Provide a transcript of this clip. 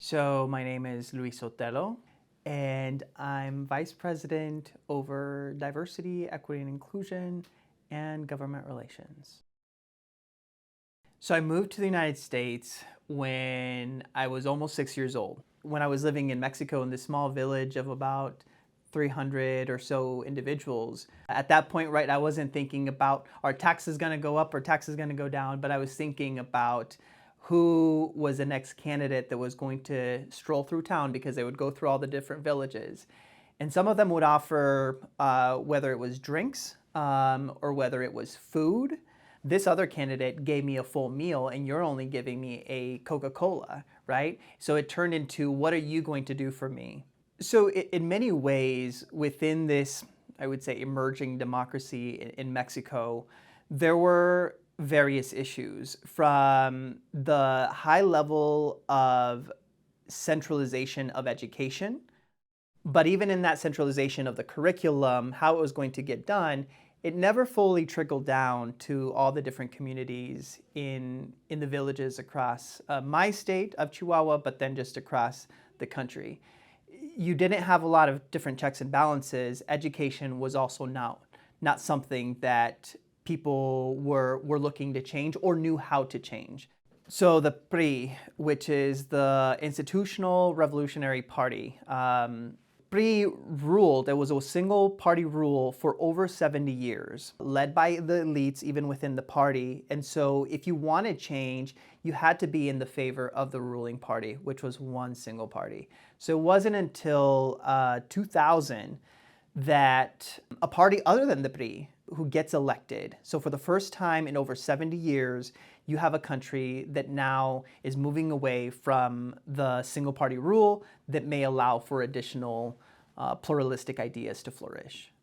So my name is Sotelo, and I'm Vice President over Diversity, Equity and Inclusion, and Government Relations. So I moved to the United States when I was almost 6 years old. When I was living in Mexico in this small village of about 300 or so individuals. At that point, right, I wasn't thinking about are taxes going to go up or taxes going to go down, but I was thinking about who was the next candidate that was going to stroll through town because they would go through all the different villages. And some of them would offer, whether it was drinks or whether it was food. This other candidate gave me a full meal and you're only giving me a Coca-Cola, right? So it turned into, what are you going to do for me? So in many ways, within this, I would say, emerging democracy in Mexico, there were various issues from the high level of centralization of education. But even in that centralization of the curriculum, how it was going to get done, it never fully trickled down to all the different communities in the villages across my state of Chihuahua, but then just across the country. You didn't have a lot of different checks and balances. Education was also not something that people were looking to change or knew how to change. So the PRI, which is the Institutional Revolutionary Party, PRI ruled, it was a single party rule for over 70 years, led by the elites even within the party. And so if you wanted change, you had to be in the favor of the ruling party, which was one single party. So it wasn't until 2000 that a party other than the PRI who gets elected. So for the first time in over 70 years, you have a country that now is moving away from the single party rule that may allow for additional pluralistic ideas to flourish.